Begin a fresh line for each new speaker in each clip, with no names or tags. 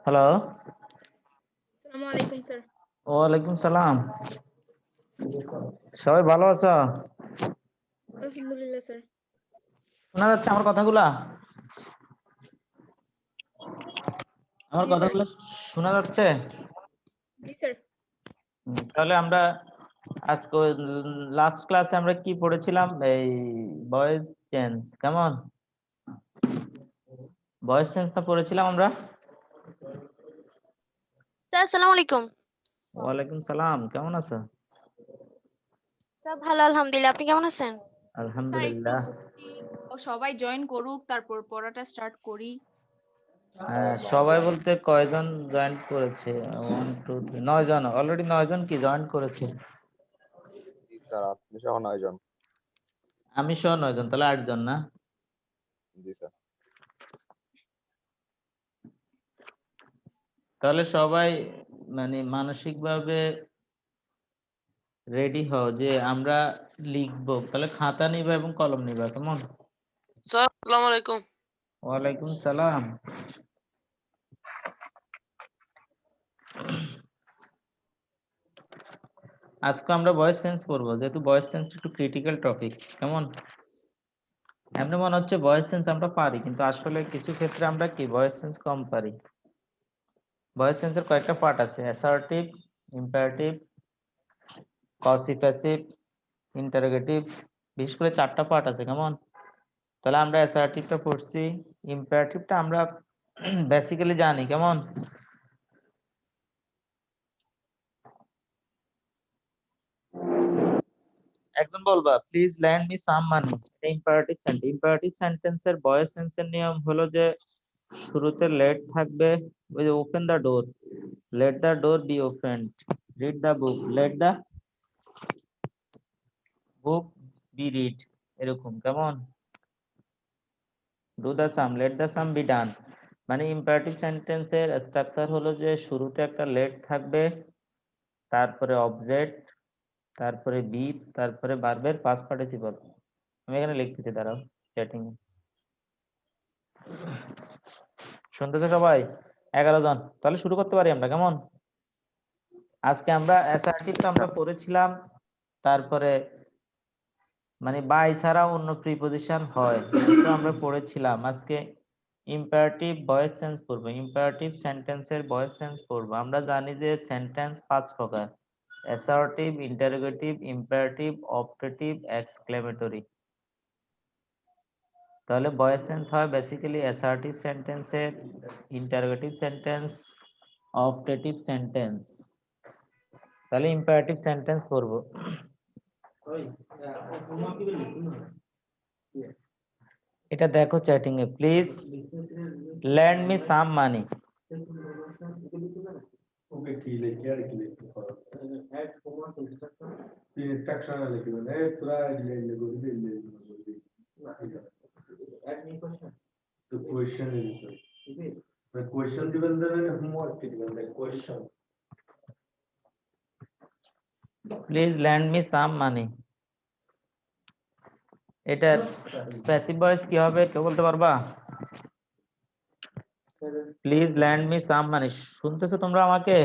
Hello.
আসসালামু আলাইকুম sir.
ওয়ালাইকুম সালাম। সবাই ভালো আছো?
আলহামদুলিল্লাহ স্যার।
শোনা যাচ্ছে আমার কথাগুলা? আমার
জি স্যার।
কথাগুলো শোনা যাচ্ছে?
জি স্যার।
তাহলে আমরা আজকে লাস্ট ক্লাসে আমরা কি পড়েছিলাম? এই ভয়েস চেঞ্জ। কেমন? ভয়েস চেঞ্জটা পড়েছিলাম আমরা?
স্যার আসসালামু আলাইকুম।
ওয়ালাইকুম সালাম। কেমন আছো?
স্যার ভালো আলহামদুলিল্লাহ। আপনি কেমন আছেন?
স্যার একটু
আলহামদুলিল্লাহ।
বলছি, সবাই জয়েন করুক, তারপর পড়াটা স্টার্ট করি।
সবাই বলতে কয়জন জয়েন করেছে? 1 2 3 9 জন। অলরেডি 9 জন কি জয়েন করেছে?
জি স্যার, আপনি সহ 9 জন।
আমি সহ 9 জন, তাহলে 8 জন না?
জি স্যার।
তাহলে সবাই মানে মানসিকভাবে রেডি হও যে আমরা লিখবো। তাহলে খাতা নিবা এবং কলম নিবা, কেমন?
স্যার আসসালামু আলাইকুম।
ওয়ালাইকুম সালাম। আজকে আমরা ভয়েস চেঞ্জ করবো, যেহেতু ভয়েস চেঞ্জ একটু ক্রিটিক্যাল টপিকস, কেমন? এমনি মনে হচ্ছে ভয়েস চেঞ্জ আমরা পারি, কিন্তু আসলে কিছু ক্ষেত্রে আমরা কি ভয়েস চেঞ্জ কম পারি। ভয়েস চেঞ্জের কয়েকটা পার্ট আছে: অ্যাসার্টিভ, ইম্পারেটিভ, কসিফ্যাসিভ, ইন্টারোগেটিভ। বিশেষ করে 4টা পার্ট আছে, কেমন? তাহলে আমরা অ্যাসার্টিভটা পড়ছি, ইম্পারেটিভটা আমরা বেসিক্যালি জানি, কেমন? একজন বলবা please lend me some money. এটা ইম্পারেটিভ সেন্টেন্স। ইম্পারেটিভ সেন্টেন্সের ভয়েস সেন্সের নিয়ম হলো যে শুরুতে লেট থাকবে। ওই যে open the door, let the door be opened, read the book, let the book be read, এরকম, কেমন? Do the sum, let the sum be done. মানে ইম্পারেটিভ সেন্টেন্সের স্ট্রাকচার হলো যে শুরুতে একটা লেট থাকবে, তারপরে অবজেক্ট, তারপরে বি, তারপরে ভার্বের পাস্ট পার্টিসিপল। আমি এখানে লিখতেছি, দাঁড়াও চ্যাটিং। শুনতেছে সবাই? 11 জন। তাহলে শুরু করতে পারি আমরা, কেমন? আজকে আমরা অ্যাসার্টিভটা আমরা পড়েছিলাম, তারপরে মানে বাই ছাড়া অন্য প্রিপজিশন হয় তো আমরা পড়েছিলাম। আজকে ইম্পারেটিভ ভয়েস চেঞ্জ করব, ইম্পারেটিভ সেন্টেন্সের ভয়েস চেঞ্জ করব। আমরা জানি যে সেন্টেন্স 5 প্রকার: assertive, interrogative, imperative, optative, exclamatory. তাহলে ভয়েস চেঞ্জ হয় বেসিক্যালি অ্যাসার্টিভ সেন্টেন্সের, ইন্টারোগেটিভ সেন্টেন্স, অপটেটিভ সেন্টেন্স। তাহলে ইম্পারেটিভ সেন্টেন্স পড়ব। এটা দেখো chatting A, please lend me some money.
Okay ठीक है क्या लिख लेते हैं ऐड होमवर्क इंस्ट्रक्शन लिख लो ए पूरा ले गो ले ऐड नहीं क्वेश्चन तो क्वेश्चन ले लो ठीक है मैं क्वेश्चन गिवन दे रहे होमवर्क के given the question
please lend me some money. এটার প্যাসিভ ভয়েস কি হবে কেউ বলতে পারবা? Please lend me some money. শুনতেছো তোমরা আমাকে?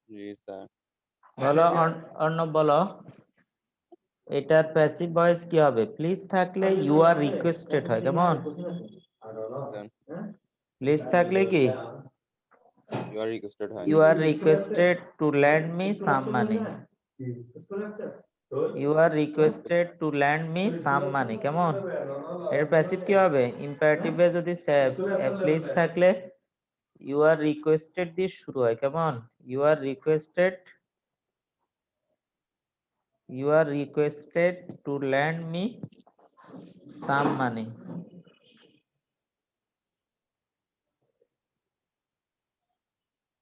জি স্যার।
বলো, অর্ণব বলো। এটার প্যাসিভ ভয়েস কি হবে? প্লিজ থাকলে ইউ আর রিকোয়েস্টেড হয়, কেমন?
দেন
প্লিজ থাকলে কি
ইউ আর রিকোয়েস্টেড হয়।
You are requested to lend me some money. You are requested to lend me some money, কেমন? এর প্যাসিভ কি হবে? ইম্পারেটিভে যদি প্লিজ থাকলে ইউ আর রিকোয়েস্টেড দিয়ে শুরু হয়, কেমন? You are requested, you are requested to lend me some money.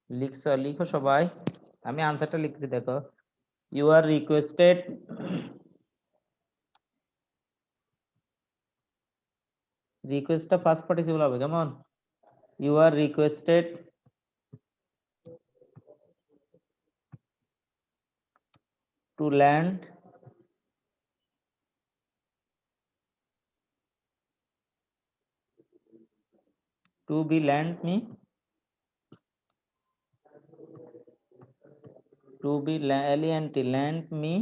লিখছো? লিখো সবাই, আমি আনসারটা লিখছি, দেখো। ইউ আর রিকোয়েস্টেড রিকোয়েস্টটা ফার্স্ট পার্টিসিপল হবে, কেমন? You are requested to lend to be lend me, to be lent lend me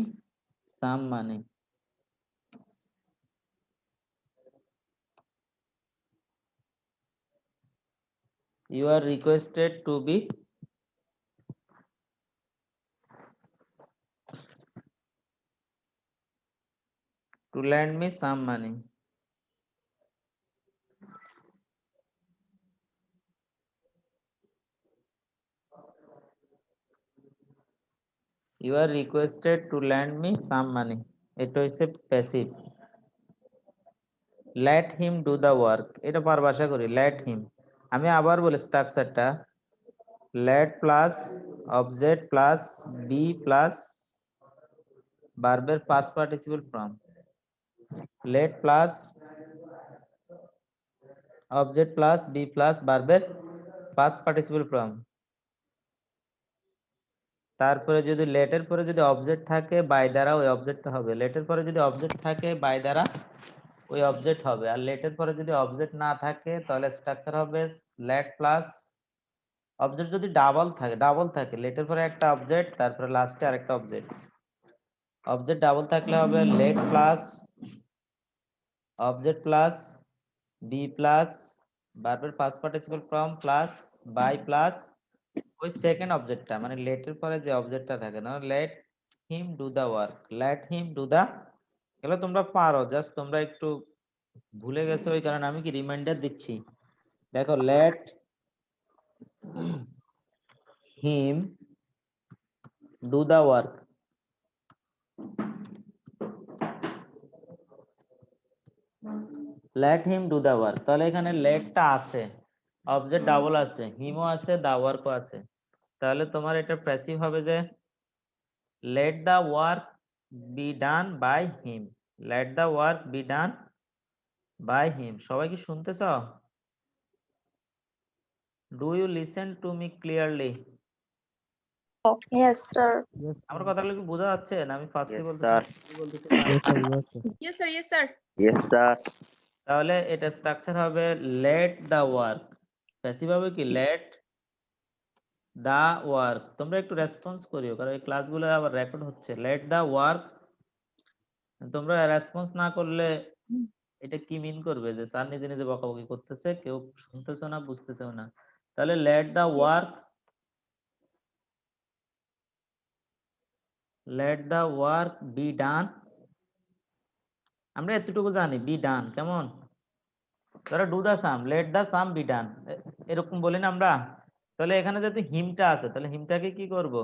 some money. You are requested to be to lend me some money. You are requested to lend me some money. এটা হচ্ছে passive. let him do the work, এটা পারভাষা করি let him। আমি আবার বলি স্ট্রাকচারটা let plus object plus be plus ভার্বের past participle form, let plus object plus be plus ভার্বের past participle form। তারপরে যদি লেটের পরে যদি অবজেক্ট থাকে বাই দ্বারা ওই অবজেক্টটা হবে, লেটের পরে যদি অবজেক্ট থাকে বাই দ্বারা ওই অবজেক্ট হবে, আর লেটের পরে যদি অবজেক্ট না থাকে তাহলে স্ট্রাকচার হবে লেট প্লাস অবজেক্ট যদি ডাবল থাকে লেটের পরে একটা অবজেক্ট তারপরে লাস্টে আরেকটা অবজেক্ট, অবজেক্ট ডাবল থাকলে হবে let plus object plus be plus ভার্বের past participle form plus by plus ওই সেকেন্ড অবজেক্টটা, মানে লেটের পরে যে অবজেক্টটা থাকে না, let him do the work, let him do the. এগুলো তোমরা পারো, জাস্ট তোমরা একটু ভুলে গেছো ওই কারণে আমি কি রিমাইন্ডার দিচ্ছি। দেখো let him do the work, let him do the work, তাহলে এখানে লেটটা আছে, অবজেক্ট ডাবল আছে, হিমও আছে, দা ওয়ার্কও আছে, তাহলে তোমার এটা প্যাসিভ হবে যে let the work be done by him, let the work be done by him। সবাই কি শুনতেছ? Do you listen to me clearly?
Yes, sir.
আমার কথাগুলো কি বোঝা যাচ্ছে না? আমি ফার্স্টে
Yes,
বলতেছি
sir.
কি বলতেছি তা?
Yes, sir. Yes, sir.
Yes, sir.
তাহলে এটা স্ট্রাকচার হবে let the work, প্যাসিভ হবে কি let the work। তোমরা একটু রেসপন্স করিও কারণ এই ক্লাসগুলো আবার রেকর্ড হচ্ছে। let the work, তোমরা রেসপন্স না করলে এটা কি মিন করবে যে স্যার নিজে নিজে বকাবকি করতেছে, কেউ শুনতেছো না বুঝতেছেও না। তাহলে let the
Yes.
work, let the work be done, আমরা এতটুকু জানি be done কেমন, ধরো do the sum, let the sum be done, এরকম বলি না আমরা। তাহলে এখানে যেহেতু হিমটা আছে তাহলে হিমটাকে কি করব,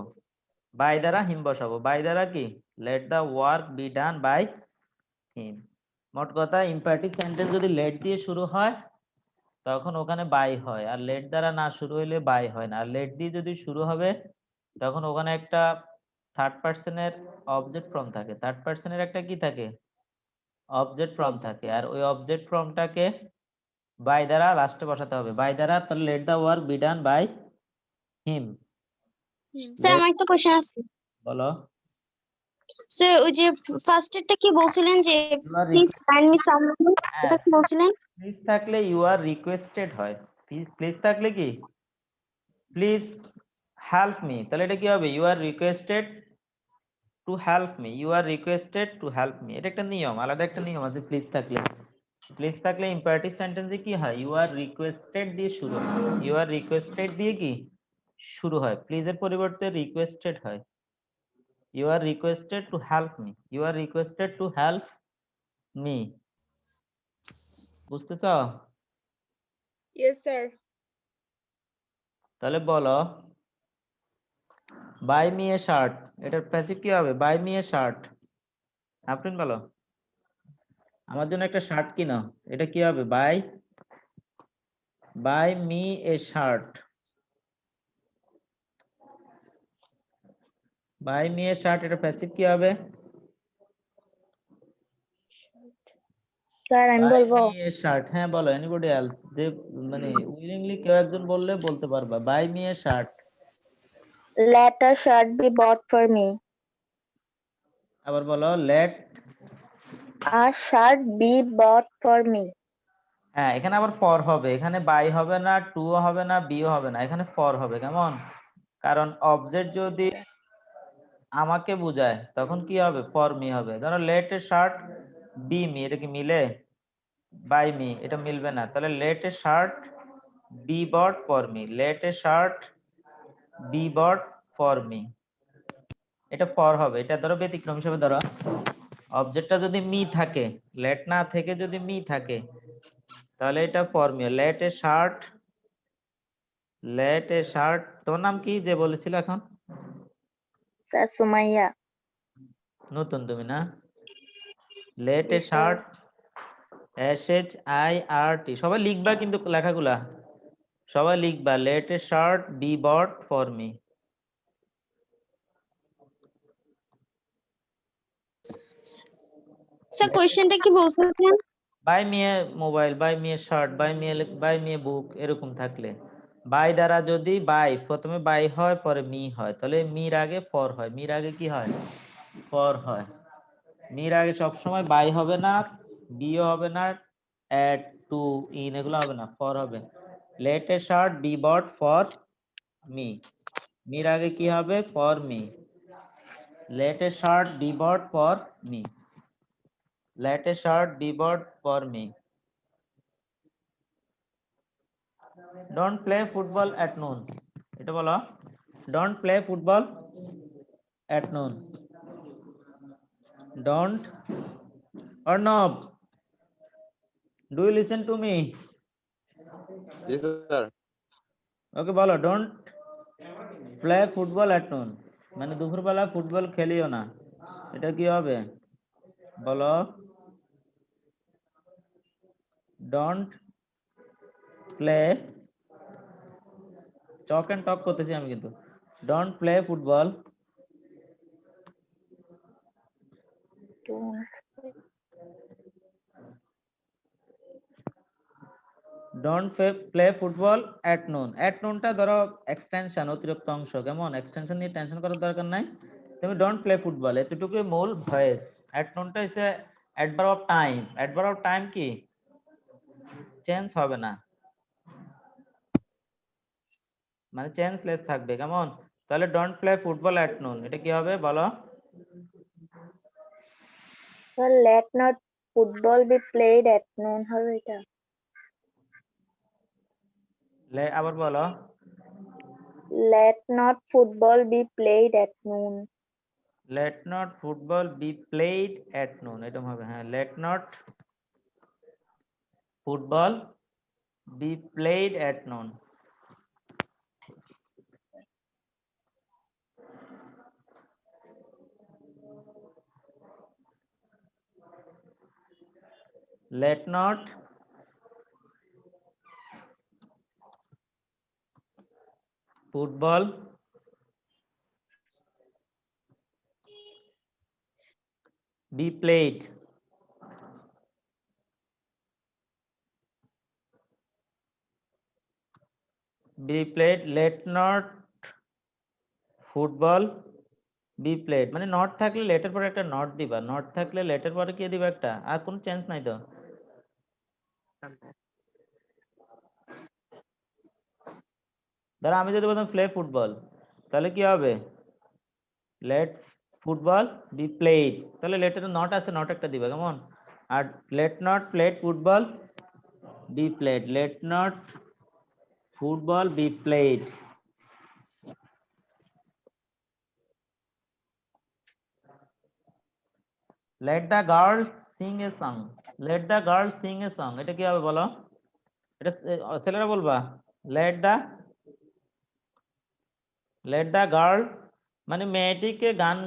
বাই দ্বারা হিম বসাবো, বাই দ্বারা কি let the work be done by him। মোট কথা ইম্পারেটিভ সেন্টেন্স যদি let দিয়ে শুরু হয় তখন ওখানে বাই হয়, আর লেট দ্বারা না শুরু হইলে বাই হয় না, আর লেট দিয়ে যদি শুরু হবে তখন ওখানে একটা থার্ড পার্সনের অবজেক্ট ফর্ম থাকে, থার্ড পার্সনের একটা কি থাকে অবজেক্ট ফর্ম থাকে, আর ওই অবজেক্ট ফর্মটাকে বাই দ্বারা লাস্টে বসাতে হবে, বাই দ্বারা, তাহলে let the work be done by him.
Sir আমার একটা কোশ্চেন আছে।
বলো।
স্যার ওই যে ফার্স্ট এরটা কি বলছিলেন যে প্লিজ ফাইন্ড মি সামওয়ান, এটা কি বলছিলেন?
প্লিজ থাকলে ইউ আর রিকোয়েস্টেড হয়, প্লিজ থাকলে কি প্লিজ হেল্প মি, তাহলে এটা কি হবে you are requested to help me, you are requested to help me, এটা একটা নিয়ম, আলাদা একটা নিয়ম আছে প্লিজ থাকলে। প্লিজ থাকলে ইম্পারেটিভ সেন্টেন্সে কি হয় ইউ আর রিকোয়েস্টেড দিয়ে শুরু হয়, ইউ আর রিকোয়েস্টেড দিয়ে কি শুরু হয়, প্লিজ এর পরিবর্তে রিকোয়েস্টেড হয়, you are requested to help me, you are requested to help me. বুঝতেছো?
Yes, sir.
তাহলে বলো বাই মি এ শার্ট, এটার প্যাসিভ কি হবে buy me a shirt. Afrin বলো আমার জন্য একটা শার্ট কিনো, এটা কি হবে buy me a shirt, buy me a shirt, এটা প্যাসিভ কি হবে
স্যার আমি
বাই
বলবো
মি এ শার্ট। হ্যাঁ বলো, এনিবডি এলস, যে মানে উইলিংলি কেউ একজন বললে বলতে পারবা by me a shirt.
let a shirt be bought for me,
আবার বলো let
a shirt be bought for me,
হ্যাঁ এখানে আবার ফর হবে, এখানে বাই হবে না, টু হবে না, বিও হবে না, এখানে ফর হবে। কেমন? কারণ অবজেক্ট যদি আমাকে বোঝায় তখন কি হবে? ফর মি হবে। ধরো let a shirt be me, এটা কি মিলে? বাই মি এটা মিলবে না। তাহলে let a shirt be bought for me, let a shirt be bought for me, এটা ফর হবে। এটা ধরো ব্যতিক্রম হিসেবে ধরো অবজেক্টটা যদি মি থাকে, লেট না থেকে যদি মি থাকে তাহলে এটা for me. Let a shirt, তোর নাম কি যে বলেছিল এখন?
স্যার সুমাইয়া।
নতুন তুমি না? লেট
জি
এ
স্যার।
শার্ট SHIRT, সবাই লিখবা কিন্তু লেখাগুলা সবাই লিখবা। Let a shirt be bought for me.
Sir কোয়েশ্চেনটা কি বলছিলেন?
Buy me a mobile, buy me a shirt, buy me a book, এরকম থাকলে বাই দ্বারা যদি বাই প্রথমে বাই হয় পরে মি হয়, তাহলে মির আগে ফর হয়। মির আগে কি হয়? ফর হয়। মির আগে সবসময় বাই হবে না, বিও হবে না, অ্যাড টু ইন এগুলো হবে না, ফর হবে। Let a shirt be bought for me, মির আগে কি হবে? For me. Let a shirt be bought for me, let a shirt be bought for me. Don't play football at noon, এটা বলো। Don't play football at noon. Don't Arnab, do you listen to me?
Yes, sir.
Okay বলো don't play football at নুন, মানে দুপুরবেলা football খেলিও না, এটা কি হবে? বলো। Don't play, chalk and talk করতেছি আমি কিন্তু। Don't play football, don't play football at noon. At নুনটা ধরো এক্সটেনশন, অতিরিক্ত অংশ। কেমন? এক্সটেনশন নিয়ে টেনশন করার দরকার নাই। তুমি ডোন্ট প্লে ফুটবল এতটুকুই মূল ভয়েস। এট নুনটা হচ্ছে adverb of time. Adverb of time কি চেঞ্জ হবে না, মানে চেঞ্জলেস থাকবে। কেমন? তাহলে don't play football at noon, এটা কি হবে বলো?
Sir let not football be played at noon হবে এটা।
আবার বলো।
Let not football be played at noon.
Let not football be played at noon, এটা হবে। হ্যাঁ, let not football be played at noon. let not football be played let not football be played, মানে not থাকলে লেটের পরে একটা not দিবা, not থাকলে লেটের পরে কি দিবা একটা, আর কোনো চেঞ্জ নাই তো। ধরো আমি যদি বলতাম প্লে ফুটবল, তাহলে কি হবে? লেট ফুটবল বি প্লেড, তাহলে লেটের নট আছে, নট একটা দিবা। কেমন? আর let not played football be played, let not football be played. Let the girl sing a song, let the girl sing a song, এটা কি হবে বলো? এটা ছেলেরা বলবা। লেট দ্য গার্ল মানে মেয়েটিকে গান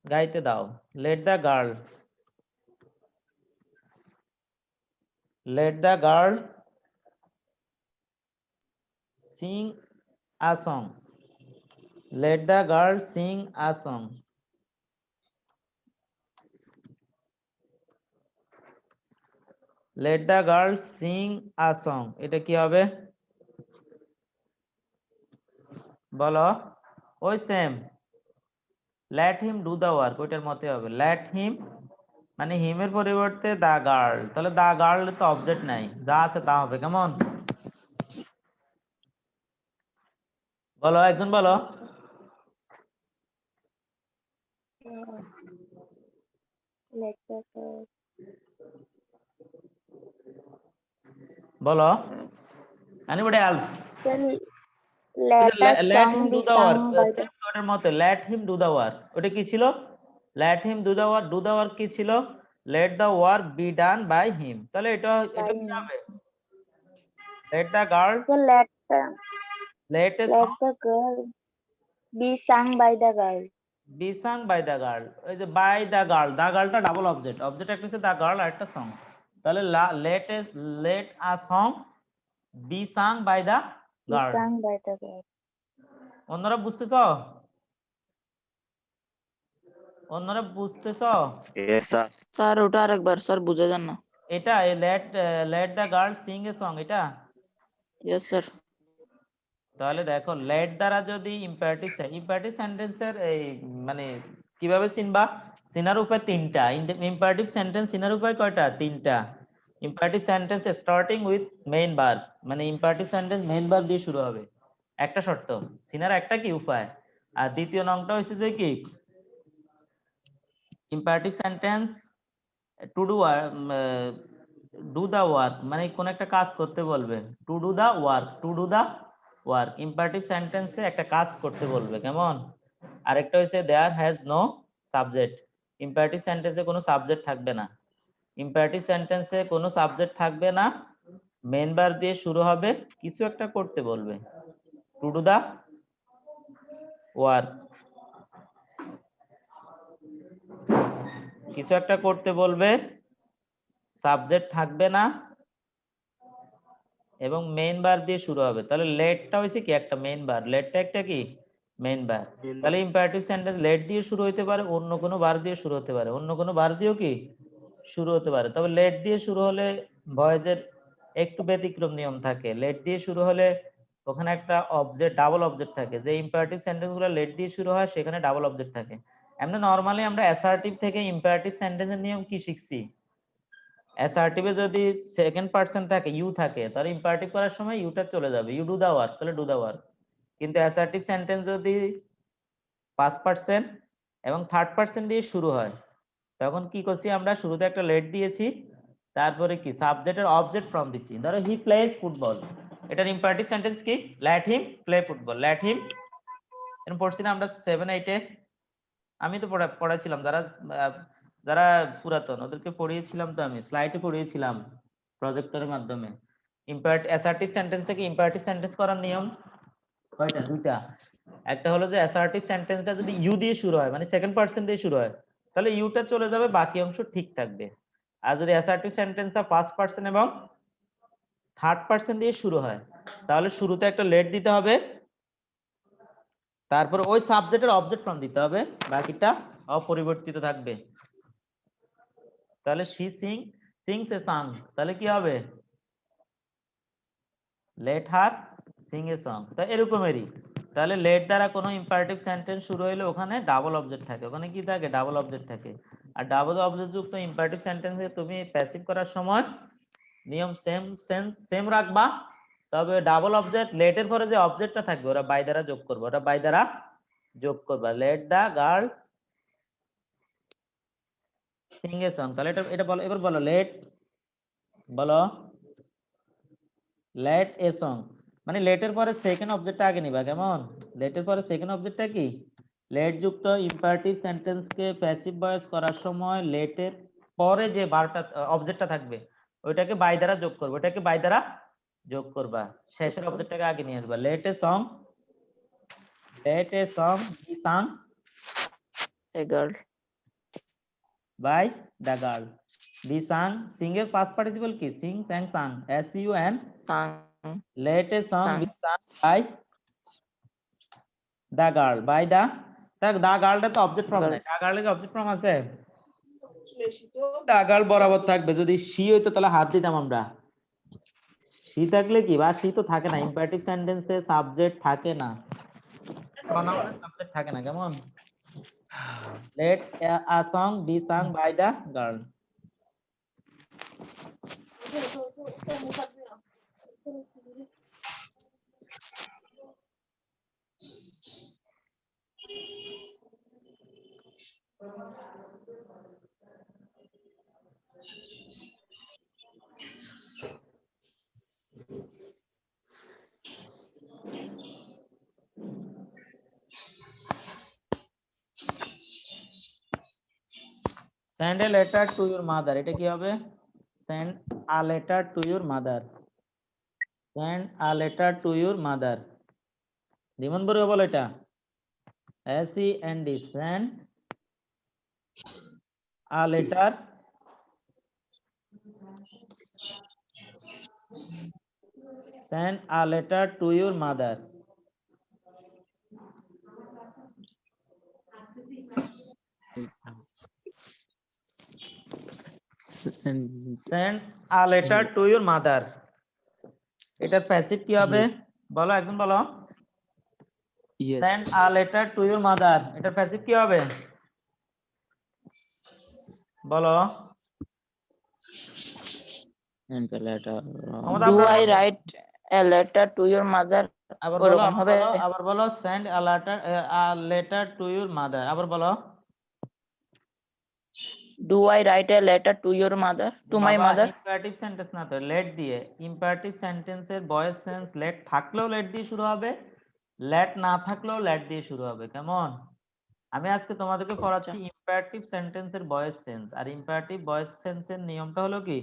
গাইতে দাও। Late the girl, late the girl Singh a song, let the girl Singh a song. Let the girl Singh a song, এটা কি হবে বলো? ওই same late him do the work, ওইটার মতে হবে। লেট হিম মানে হিমের পরিবর্তে দা গার্ল, তাহলে দা গার্ল তো অবজেক্ট নাই, যা আছে তা হবে। কেমন? বলো, একজন বলো।
Let the girl
বলো, anybody else?
Then let a
let
song
him
be
do the work,
sung by the
same ওটার মতো let him do the work। ওটা কি ছিল? let him do the work, do the work কি ছিল? let the work be done by him। তাহলে এটা
by
এটা কি
him.
হবে? let the girl,
So
let a
let
song
the girl be sung by the girl.
be sung by the girl। ওই যে by the girl, the girlটা double object, object একটা হচ্ছে the girl আর একটা song। তাহলে let a song be sung by the
Be
girl।
sung by the girl.
অন্যরা বুঝতেছো? অন্যরা বুঝতেছো?
Yes, sir.
স্যার ওটা আরেকবার স্যার বুঝে যান না।
এটা let the girl sing a song, এটা।
Yes sir.
তাহলে দেখো let দ্বারা যদি ইম্পারেটিভ সেন্টেন্সের এই মানে কিভাবে চিনবা? চিনার উপায় তিনটা। ইম্পারেটিভ সেন্টেন্স চিনার উপায় কয়টা? তিনটা। Imperative sentence starting with main verb, মানে ইম্পারেটিভ সেন্টেন্স মেইন ভার্ব দিয়ে শুরু হবে, একটা শর্ত। চিনার একটা কি উপায়। আর দ্বিতীয় নংটা হচ্ছে যে কি, imperative sentence to do the work, মানে কোন একটা কাজ করতে বলবে। To do the work, to do the work imperative সেন্টেন্সে একটা কাজ করতে বলবে। কেমন? আরেকটা হচ্ছে there has no subject, imperative সেন্টেন্সে কোনো সাবজেক্ট থাকবে না। ইম্পারেটিভ সেন্টেন্সে কোনো সাবজেক্ট থাকবে না, মেন ভার্ব দিয়ে শুরু হবে, কিছু একটা করতে বলবে। টু ডু দা ওয়ার্ক, কিছু একটা করতে বলবে, সাবজেক্ট থাকবে না এবং মেইন ভার্ব দিয়ে শুরু হবে। তাহলে লেটটা হইছে কি একটা মেইন ভার্ব, লেটটা একটা কি মেইন ভার্ব। তাহলে ইম্পারেটিভ সেন্টেন্স লেট দিয়ে শুরু হতে পারে, অন্য কোনো ভার্ব দিয়ে শুরু হতে পারে, অন্য কোনো ভার্ব দিয়েও কি শুরু হতে পারে। তবে লেট দিয়ে শুরু হলে ভয়েজের একটু ব্যতিক্রম নিয়ম থাকে। লেট দিয়ে শুরু হলে ওখানে একটা অবজেক্ট, ডাবল অবজেক্ট থাকে। যে ইম্পারেটিভ সেন্টেন্স গুলো লেট দিয়ে শুরু হয় সেখানে ডাবল অবজেক্ট থাকে। এমনি নরমালি আমরা অ্যাসার্টিভ থেকে ইম্পারেটিভ সেন্টেন্সের নিয়ম কি শিখছি? অ্যাসার্টিভে যদি সেকেন্ড পারসন থাকে, ইউ থাকে, তাহলে ইম্পারেটিভ করার সময় ইউটা চলে যাবে, ইউ ডু দা ওয়ার্ক, তাহলে ডু দা ওয়ার্ক। কিন্তু অ্যাসার্টিভ সেন্টেন্স যদি ফার্স্ট পারসন এবং থার্ড পারসন দিয়ে শুরু হয়, তখন কি করছি আমরা? শুরুতে একটা লেট দিয়েছি, তারপরে কি সাবজেক্টের অবজেক্ট ফর্ম দিছি। ধরো হি প্লেজ ফুটবল, এটার ইম্পারেটিভ সেন্টেন্স কি? Let him play football, let him. এরকম পড়ছি না আমরা 7-8-এ? আমি তো পড়াছিলাম, যারা পুরাতন ওদেরকে পড়িয়েছিলাম, তো আমি স্লাইডে পড়িয়েছিলাম প্রজেক্টরের মাধ্যমে। অ্যাসার্টিভ সেন্টেন্স থেকে ইম্পারেটিভ সেন্টেন্স করার নিয়ম কয়টা? দুইটা। একটা হলো যে অ্যাসার্টিভ সেন্টেন্সটা যদি ইউ দিয়ে শুরু হয়, মানে সেকেন্ড পারসন দিয়ে শুরু হয়, তাহলে ইউটা চলে যাবে, বাকি অংশ ঠিক থাকবে। আর যদি অ্যাসার্টিভ সেন্টেন্সটা ফার্স্ট পারসন এবং থার্ড পারসন দিয়ে শুরু হয়, তাহলে শুরুতে একটা লেট দিতে হবে, তারপর ওই সাবজেক্টের অবজেক্ট ফর্ম দিতে হবে, বাকিটা অপরিবর্তিত থাকবে। তাহলে she sings a song, তাহলে কি হবে? let her sing a song। তা এরকমেরই। তাহলে let দ্বারা কোনো ইম্পারেটিভ সেন্টেন্স শুরু হলে ওখানে ডাবল অবজেক্ট থাকে, ওখানে কি থাকে? ডাবল অবজেক্ট থাকে। আর ডাবল অবজেক্ট যুক্ত ইম্পারেটিভ সেন্টেন্সে তুমি প্যাসিভ করার সময় নিয়ম সেম রাখবা, তবে ডাবল অবজেক্ট লেটের পরে যে অবজেক্টটা থাকবে ওরা বাই দ্বারা যোগ করবে, ওটা বাই দ্বারা যোগ করবা। let the girl sing a song, তাহলে এটা বলো, এবার বলো let, বলো let a song, মানে লেটের পরে সেকেন্ড অবজেক্টটা আগে নিবা। কেমন? লেটের পরে সেকেন্ড অবজেক্টটা কি? লেট যুক্ত ইম্পারেটিভ সেন্টেন্সকে প্যাসিভ ভয়েস করার সময় লেটের পরে যে ভার্বটা অবজেক্টটা থাকবে ওইটাকে বাই দ্বারা যোগ করবে, ওটাকে বাই দ্বারা যোগ করবা, শেষের অবজেক্টটাকে আগে নিয়ে আসবা। let a song be sung
a girl
by the girl, be sung, sing এর past participle কি? sing, sang, sung, sun।
Sang
let a song
Sung.
be sung by the girl, by the গার্লটা তো object form
Girl.
নাই, দা গার্লের object form আছে? দা girl বরাবর থাকবে। যদি she হইতো তাহলে হাত দিতাম আমরা। শি থাকলে কি, বা শি তো থাকে না, ইম্পারেটিভ সেন্টেন্সে সাবজেক্ট থাকে না, প্রনাউনের সাবজেক্ট থাকে না। কেমন? let a song be sung by the girl. Send a letter to your mother. এটা কি হবে? Send a letter to your mother. Send a letter to your mother. দিমন বড় বল এটা। SEND. Send a letter send a letter to your mother. Send a letter to your mother. এটার passive কি হবে? বলো একজন বলো।
Yes.
Send a letter to your mother. এটার passive কি হবে? বলো।
And the letter.
ক্ষমতা
Do
আপনার
I
মতো।
write a letter to your mother?
আবার বলো,
ওরকম হবে।
আবার বলো send a letter to your mother. আবার বলো।
Do I write a letter to your mother? To my
বাবা,
mother?
imperative sentence না তো, let দিয়ে। imperative sentence এর voice sense let থাকলেও let দিয়ে শুরু হবে, let না থাকলেও let দিয়ে শুরু হবে। কেমন? আমি আজকে তোমাদেরকে পড়াচ্ছি imperative sentence এর voice sense। আর imperative voice sense এর নিয়মটা হলো কি,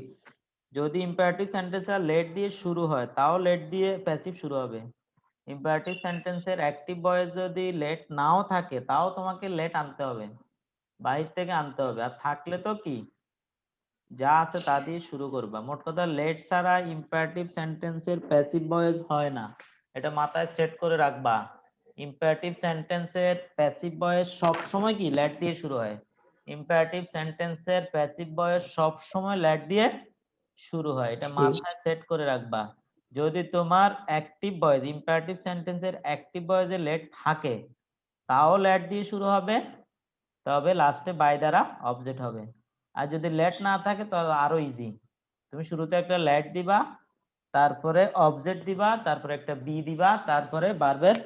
যদি imperative sentence আর let দিয়ে শুরু হয় তাও let দিয়ে প্যাসিভ শুরু হবে। imperative sentence এর active voice যদি let নাও থাকে তাও তোমাকে let আনতে হবে, বাহির থেকে আনতে হবে। আর থাকলে তো কি যা আছে তা দিয়ে শুরু করবা। মোট কথা লেট ছাড়া ইম্পারেটিভ সেন্টেন্সের প্যাসিভ ভয়েস হয় না, এটা মাথায় সেট করে রাখবা। ইম্পারেটিভ সেন্টেন্সের প্যাসিভ ভয়েস সব সময় কি লেট দিয়ে শুরু হয়। ইম্পারেটিভ সেন্টেন্সের প্যাসিভ ভয়েস সব সময় লেট দিয়ে শুরু হয়, এটা মাথায় সেট করে রাখবা। যদি তোমার অ্যাক্টিভ ভয়েস ইম্পারেটিভ সেন্টেন্সের অ্যাক্টিভ ভয়েসে লেট থাকে তাও লেট দিয়ে শুরু হবে, তবে লাস্টে বাই দ্বারা অবজেক্ট হবে। আর যদি লেট না থাকে তাহলে আরো ইজি, তুমি শুরুতে একটা লেট দিবা, তারপরে অবজেক্ট দিবা, তারপরে একটা বি দিবা, তারপরে ভার্বের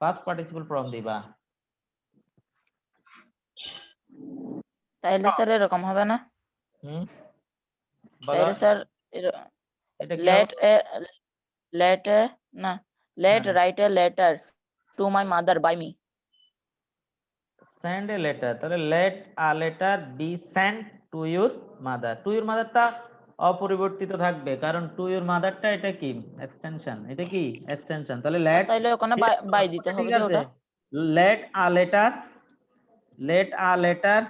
পাস্ট পার্টিসিপল ফর্ম দিবা।
তাইলে স্যার এরকম হবে না?
বলো
তাইলে স্যার
এটা কি
let
হবে?
a let a না let
হ্যাঁ।
write a letter to my mother by me.
Send a letter, তাহলে let a letter be send to your mother. To your মাদারটা অপরিবর্তিত থাকবে, কারণ টু ইউর মাদারটা এটা কি এক্সটেনশন, এটা কি এক্সটেনশন। তাহলে লেট
তাইলে ওখানে বাই দিতে হবে
ঠিক
যে
আছে,
ওটা।
Late a letter, late a letter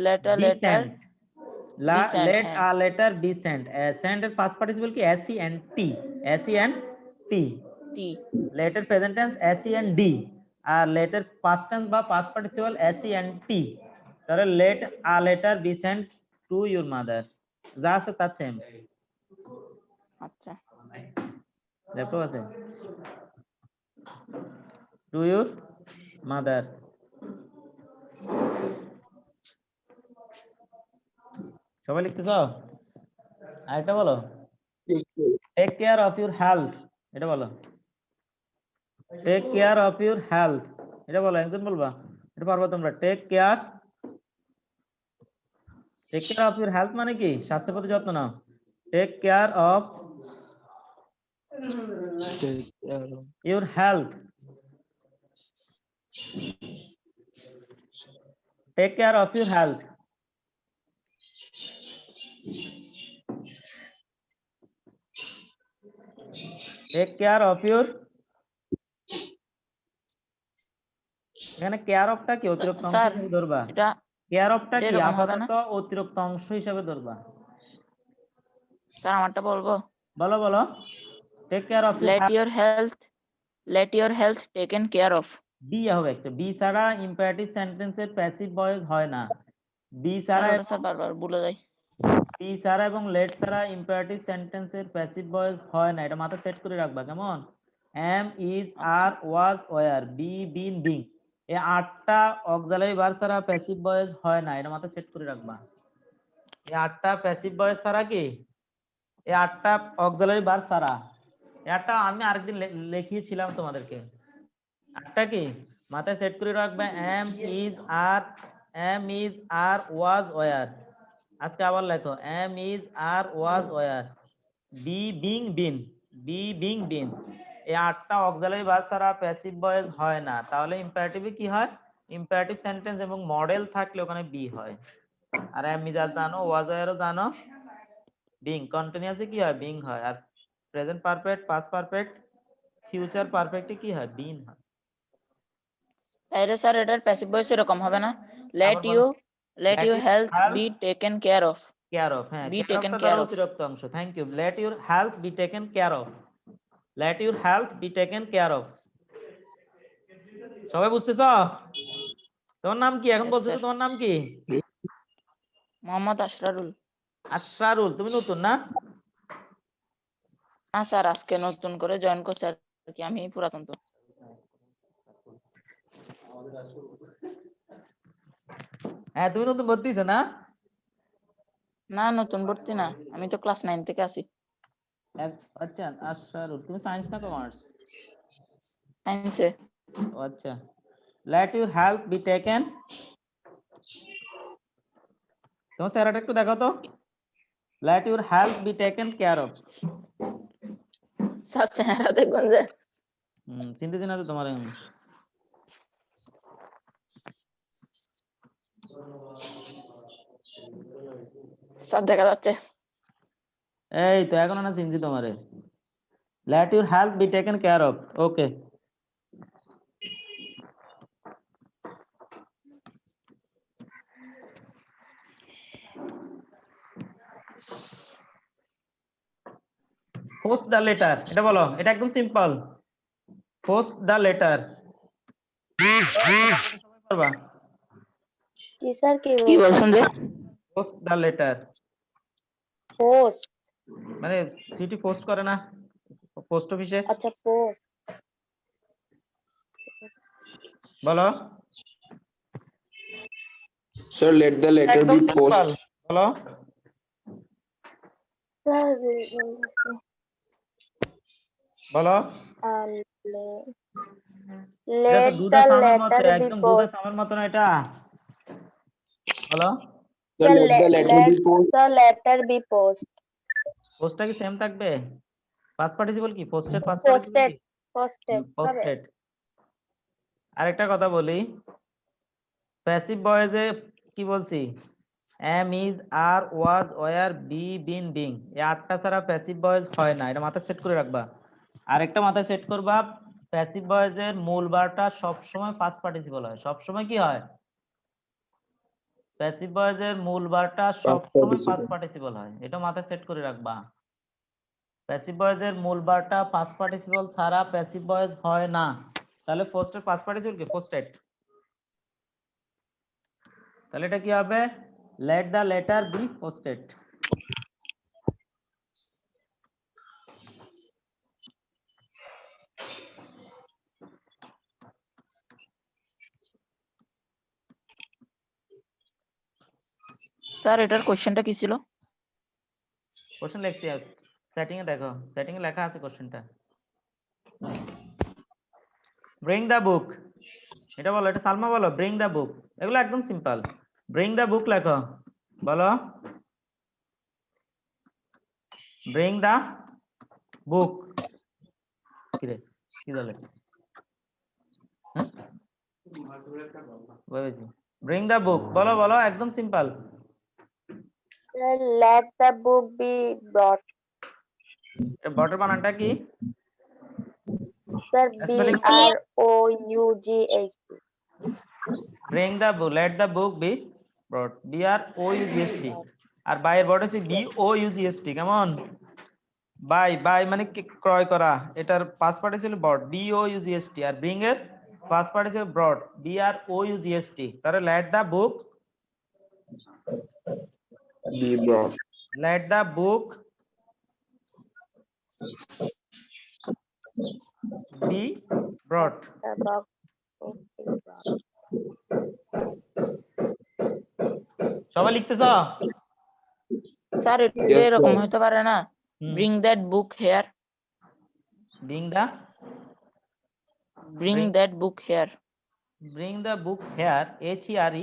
let a
be
letter
sent,
be sent,
let
হ্যাঁ।
a letter be sent। send এর past participle কি SENT, SENT।
T
letter present tense SEND, আর letter past tense বা past participle SENT। তাহলে let a letter be sent to your mother, যা আছে তা same.
আচ্ছা।
ল্যাপটপ আছে to your mother। সবাই লিখতেছো? আরেকটা বলো, take care of your health. এটা বলো, take care of your health. এটা বলো, একজন বলবা, এটা পারবা তোমরা। Take care of your health মানে কি? স্বাস্থ্যের প্রতি যত্ন নাও। Take care of your health, take care of your health. Take care of your, এখানে কেয়ার অফটা কি অতিরিক্ত অংশ
স্যার
হিসেবে ধরবা।
এটা
কেয়ার অফটা কি
এরকম হবে না?
আপাতত অতিরিক্ত অংশ হিসেবে ধরবা।
স্যার আমারটা বলবো।
বলো বলো, take care of your
let your health taken care of.
Be হবে একটা, বি ছাড়া ইম্পারেটিভ সেন্টেন্সের প্যাসিভ ভয়েস হয় না। বি
স্যার
ছাড়া
ওটা স্যার বারবার ভুলে যাই।
বি ছাড়া এবং লেট ছাড়া ইম্পারেটিভ সেন্টেন্সের প্যাসিভ ভয়েস হয় না, এটা মাথা সেট করে রাখবা। কেমন? am, is, are, was, were, be, been, being। এই 8টা অক্সিলারি ভার্ব ছাড়া প্যাসিভ ভয়েস হয় না, এটা মাথায় সেট করে রাখবা। এই 8টা প্যাসিভ ভয়েস ছাড়া কি, এই 8টা অক্সিলারি ভার্ব ছাড়া। এটা আমি আরেকদিন লিখিয়েছিলাম তোমাদেরকে। 8টা কি মাথায় সেট করে রাখবে, am, is, are, was, were। আজকে আবার লেখো am, is, are, was, were, be, being, been, be, being, been। এই 8টা অক্সিলারি ভার্ব ছাড়া প্যাসিভ ভয়েস হয় না। তাহলে ইম্পারেটিভে কি হয়, ইম্পারেটিভ সেন্টেন্স এবং মডেল থাকলে ওখানে বি হয়। আর am, is, are জানো, was, were জানো, being কন্টিনিউয়াসে কি হয়, being হয়। আর present perfect, past perfect, future পারফেক্টে কি হয়, বিন হয়।
তাইলে স্যার এটার প্যাসিভ ভয়েস এরকম হবে না,
আবার
লেট
বলো,
you health
health
be taken care of.
Care of. হ্যাঁ,
Be
কেয়ার
taken
অফটা
care
ধরো
of.
অতিরিক্ত অংশ। Thank you. Let your health be taken care of, let your health be taken care of. সবাই বুঝতেছো? তোমার নাম কি এখন
Yes,
বলছো তো,
sir.
তোমার নাম কি?
মোহাম্মদ আশরারুল।
আশরারুল। তুমি নতুন না?
না স্যার, আজকে নতুন করে জয়েন করছি আর কি, আমি পুরাতন তো।
হ্যাঁ, তুমি নতুন ভর্তি হইছো না?
না, নতুন ভর্তি না, আমি তো ক্লাস 9 থেকে আছি।
আচ্ছা, আশরারুল। তুমি সায়েন্স না কমার্স?
সায়েন্সে।
আচ্ছা। Late your health be taken, তোমার চেহারাটা একটু দেখো তো। Late your health be taken care of.
Sir চেহারা দেখবেন যে।
চিন্তা না তো তোমার।
স্যার দেখা যাচ্ছে।
এই তো এখন না চিনছি তোমারে। Late your health be taken care of. Okay. Post the letter, এটা বলো, এটা একদম সিম্পল। পোস্ট দ্য লেটার পারবা?
জি স্যার, কি
কি
বলছেন?
বলছেন যে?
পোস্ট দ্য লেটার
পোস্ট,
মানে চিঠি পোস্ট করে না পোস্ট অফিসে,
আচ্ছা পোস্ট।
বলো।
Sir, let the letter
একদম
be
সিম্পল,
post.
বলো।
স্যার
বলো। এটা তো
let
দুধা
the
সামের মতো,
letter be
একদম দুধা
post.
সামের মতো না এটা। বলো।
Sir,
Sir,
let the letter be post.
the letter be post.
পোস্টটা কি সেম থাকবে? পাস্ট পার্টিসিপল কি, পোস্টেড পাস্ট পার্টিসিপল
Posted,
কি?
posted.
পোস্টেড। আরেকটা কথা বলি, প্যাসিভ ভয়েসে কি বলছি, am, is, are, was, were, be, been, being। এই 8টা ছাড়া প্যাসিভ ভয়েস হয় না, এটা মাথায় সেট করে রাখবা। আরেকটা মাথায় সেট করবা, প্যাসিভ ভয়েসের মূল ভার্বটা সব সময় পাস্ট পার্টিসিপল হয়। সব সময় কি হয়, প্যাসিভ ভয়েসের মূল ভার্বটা সব সময় পাস্ট পার্টিসিপল হয়, এটা মাথায় সেট করে রাখবা। প্যাসিভ ভয়েসের মূল ভার্বটা পাস্ট পার্টিসিপল ছাড়া প্যাসিভ ভয়েস হয় না। তাহলে পোস্টেড পাস্ট পার্টিসিপল কি, পোস্টেড। তাহলে এটা কি হবে, let the letter B posted.
Sir এটার কোশ্চেনটা কি ছিল?
কোশ্চেন লিখছি, সেটিং এ দেখো, সেটিং এ লেখা আছে কোশ্চেনটা। ব্রিং দ্য বুক, এটা বলো, এটা সালমা বলো, ব্রিং দ্য বুক। এগুলো একদম সিম্পল। ব্রিং দ্য বুক লেখো, বলো। Bring the book. কি রে, কি বলে? ব্রিং দ্য বুক, বলো বলো, একদম simple.
Sir, let the book be brought.
বটের বানানটা কি?
Sir,
Spelling?
BROUGHT.
Bring the book, late the book B ব্রট, BROUGHT। আর বাইয়ের বর্ড হচ্ছে BOUGHT। কেমন? বাই, বাই মানে ক্রয় করা, এটার পাস্ট পার্টিসিপল বট, BOUGHT। আর ব্রিং এর পাস্ট পার্টিসিপল ব্রট, BROUGHT। তাহলে let the book,
Be brought.
Let the book be brought.
The box would be brought.
সবাই লিখতেছ?
স্যার এটা
Yes,
এরকম
sir.
হতে পারে না, bring that book here,
bring
that book here,
the book here, HERE,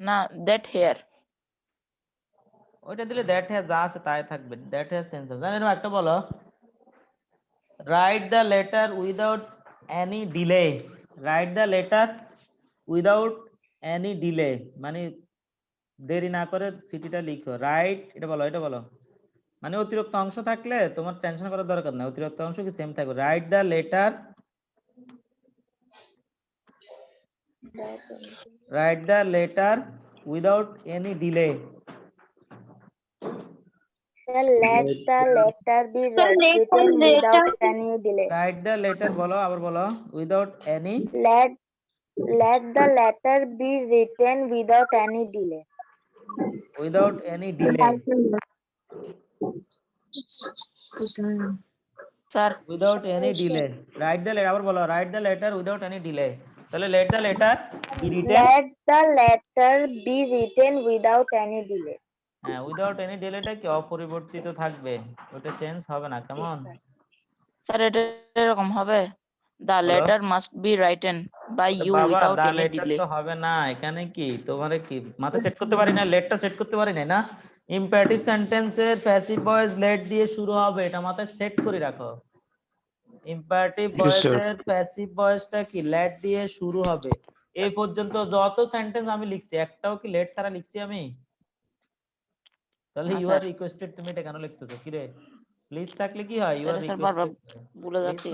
না that here.
ওইটা দিলে দ্যাট হ্যাজ যা আছে তাই থাকবে, দ্যাট হ্যাজ চেঞ্জ হবে। জানেন একটা বলো, write the letter without any delay. Write the letter without any delay মানে দেরি না করে চিঠিটা লিখো। রাইট, এটা বলো মানে অতিরিক্ত অংশ থাকলে তোমার টেনশন করার দরকার নেই, অতিরিক্ত অংশ কি সেম থাকবে। Right the letter, right the letter without any delay.
Then let the letter be
Sir,
written
letter.
without any delay.
Write the letter বলো, আবার বলো, without any,
Let the letter be written without any delay.
Without any delay,
sir
without any delay. Write the letter, আবার বলো, write the letter without any delay. তাহলে let the letter be written,
Let the letter be written without any delay.
হ্যাঁ without any ডিলেটা কি অপরিবর্তিত থাকবে, ওটা change হবে না। কেমন?
স্যার এটা এরকম হবে, দ্য
বলো।
Letter must be written by you
বাবা
without
the
any
letter
delay.
তো হবে না, এখানে কি তোমারে কি মাথা সেট করতে পারি না, লেটটা সেট করতে পারি না। ইম্পারেটিভ সেন্টেন্সের প্যাসিভ ভয়েস লেট দিয়ে শুরু হবে, এটা মাথায় সেট করে রাখো। Imperative
Yes, sir.
ভয়েসের প্যাসিভ ভয়েসটা কি লেট দিয়ে শুরু হবে। এই পর্যন্ত যত সেন্টেন্স আমি লিখছি একটাও কি লেট ছাড়া লিখছি আমি? তাহলে
না,
ইউ আর
স্যার।
রিকোয়েস্টেড, তুমি এটা কেন লিখতেছো? কি রে, প্লিজ থাকলে কি হয়, ইউ আর
এটা স্যার বারবার
রিকোয়েস্টেড।
ভুলে
প্লিজ
যাচ্ছি।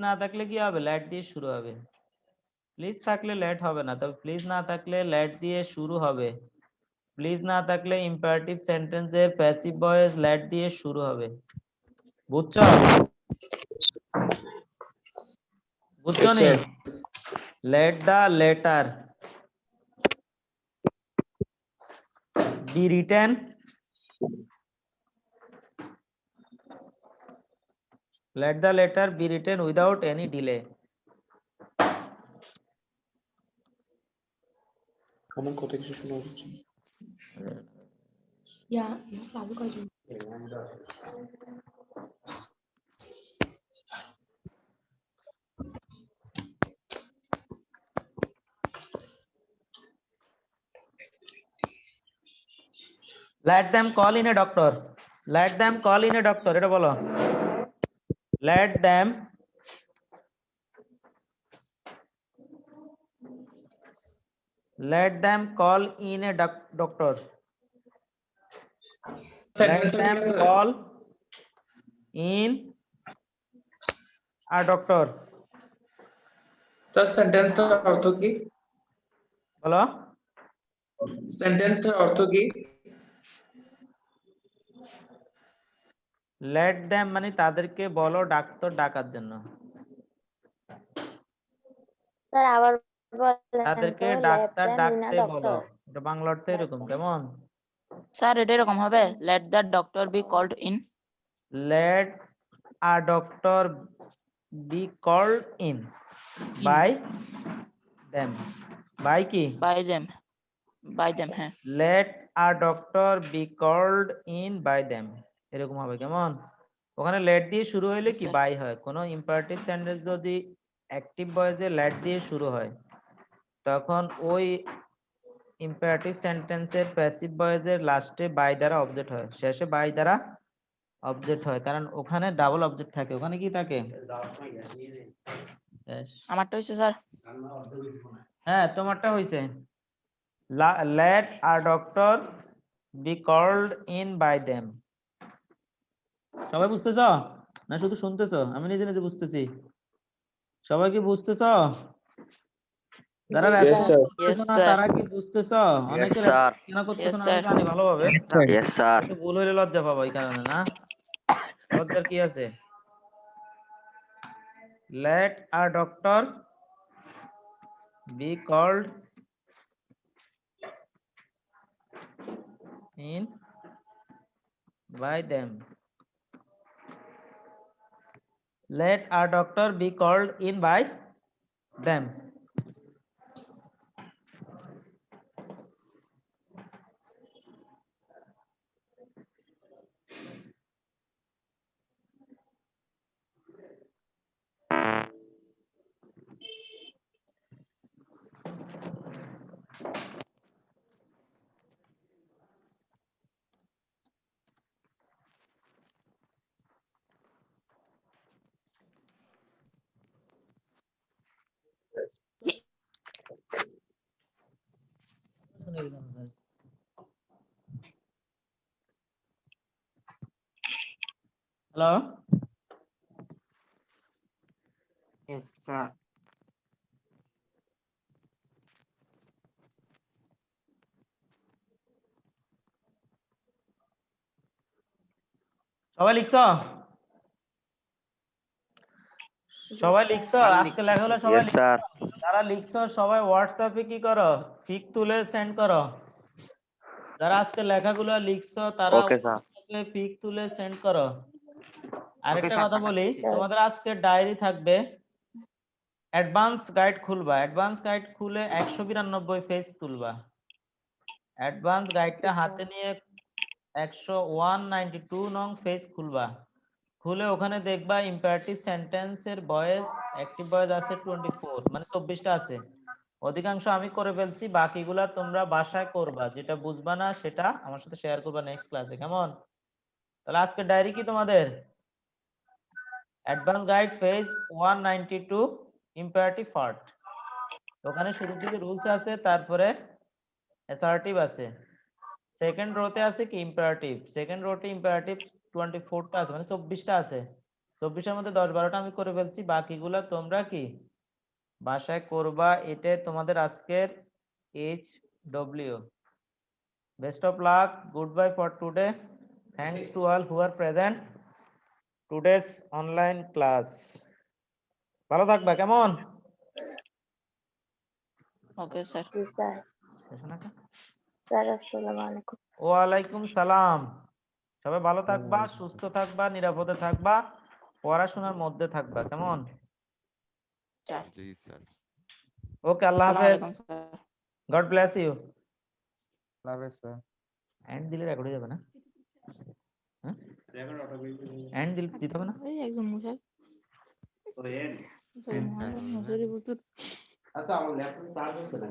না থাকলে কি হবে, লেট দিয়ে শুরু হবে। প্লিজ থাকলে লেট হবে না, তবে প্লিজ না থাকলে লেট দিয়ে শুরু হবে। প্লিজ না থাকলে ইম্পারেটিভ সেন্টেন্সের প্যাসিভ ভয়েস লেট দিয়ে শুরু হবে। বুঝছো? বুঝছো
Yes,
নি?
sir.
Let the letter be written, let the letter be written without any delay.
আমার কথা কিছু শোনা যাচ্ছে না।
Let them call in a doctor. Let them call in a doctor. এটা বলো। Let them call in a doctor. Let them call in a doctor.
Sir সেন্টেন্সটার অর্থ কি?
বলো।
সেন্টেন্সটার অর্থ কি?
Let them মানে তাদেরকে বলো ডাক্তার ডাকার জন্য।
স্যার আবার বলেন
তাদেরকে
তো, let
doctor
them in a
ডাকতে বলো।
doctor.
এটা বাংলা অর্থ এরকম। কেমন?
স্যার এটা এরকম হবে, let the doctor be called in,
Let a doctor be called in by them. By কি?
বাই দেম, হ্যাঁ।
Let a doctor be called in by them. এরকম হবে। কেমন? ওখানে let দিয়ে শুরু হইলে কি
আচ্ছা।
by হয়। কোন ইম্পারেটিভ সেন্টেন্স যদি অ্যাক্টিভ ভয়েসে let দিয়ে শুরু হয় তখন ওই ইম্পারেটিভ সেন্টেন্সের প্যাসিভ ভয়েসের লাস্টে by দ্বারা অবজেক্ট হয়, শেষে by দ্বারা অবজেক্ট হয়, কারণ ওখানে ডাবল অবজেক্ট থাকে। ওখানে কি থাকে? Yes.
আমারটা হইছে স্যার।
হ্যাঁ তোমারটা হইছে। Let a doctor be called in by them. সবাই বুঝতেছো না শুধু শুনতেছো? আমি নিজে নিজে বুঝতেছি। সবাই কি বুঝতেছো? যারা
Yes,
রেসপন্স
sir.
করতেছো না
sir.
তারা কি বুঝতেছো? অনেকে রেসপন্স কেন করতেছো না আমি জানি ভালোভাবে। একটু ভুল হইলে লজ্জা পাবো এই কারণে না। লজ্জার কি আছে? Let a doctor be called in by them. let a doctor be called in by them. Hello.
Yes, sir.
সবাই লিখছো? সবাই লিখছো? আজকে লেখাগুলো সবাই লিখছো? যারা লিখছো সবাই হোয়াটসঅ্যাপে কি করো? পিক তুলে সেন্ড করো। যারা আজকে লেখাগুলো লিখছো তারা হোয়াটসঅ্যাপে পিক তুলে সেন্ড করো। আরেকটা কথা বলি, তোমাদের আজকে ডায়েরি থাকবে। অ্যাডভান্স গাইড খুলবা, অ্যাডভান্স গাইড খুলে 192 পেজ তুলবা। অ্যাডভান্স গাইডটা হাতে নিয়ে 192 নং পেজ খুলবা। খুলে ওখানে দেখবা ইম্পারেটিভ সেন্টেন্সের ভয়েস, অ্যাক্টিভ ভয়েস আছে 24, মানে 24টা আছে। অধিকাংশ আমি করে ফেলছি, বাকিগুলা তোমরা বাসায় করবা। যেটা বুঝবা না সেটা আমার সাথে শেয়ার করবা নেক্সট ক্লাসে, কেমন? তাহলে আজকে ডায়েরি কি তোমাদের? Advance guide page 192 imperative part. ওখানে শুরুর দিকে রুলস আছে, তারপরে অ্যাসার্টিভ আছে। সেকেন্ড রোতে আছে কি ইম্পারেটিভ, সেকেন্ড রোতে ইম্পারেটিভ 24টা আছে, মানে 24টা আছে। 24টার মধ্যে 10-12টা আমি করে ফেলছি, বাকিগুলা তোমরা কি বাসায় করবা। এটা তোমাদের আজকের HW। Best of luck, good bye for today, thanks to all who are present today's online class. ভালো থাকবা, কেমন?
Okay sir.
জি স্যার। স্যার আসসালামু আলাইকুম।
ওয়ালাইকুম সালাম। সবাই ভালো থাকবা, সুস্থ থাকবা, নিরাপদে থাকবা, পড়াশোনার মধ্যে থাকবা, কেমন?
জি স্যার।
ওকে, আল্লাহ
আসসালামু
হাফেজ,
আলাইকুম স্যার।
God bless you.
আল্লাহ হাফেজ স্যার।
এন্ড দিলে রেকর্ড হয়ে যাবে না? হ্যাঁ, এন্ড দিতে হবে না?
এই একজন মুশাল
এন্ড
মুশাল মুশাল
আচ্ছা আমার ল্যাপটপ চার্জ হচ্ছে না।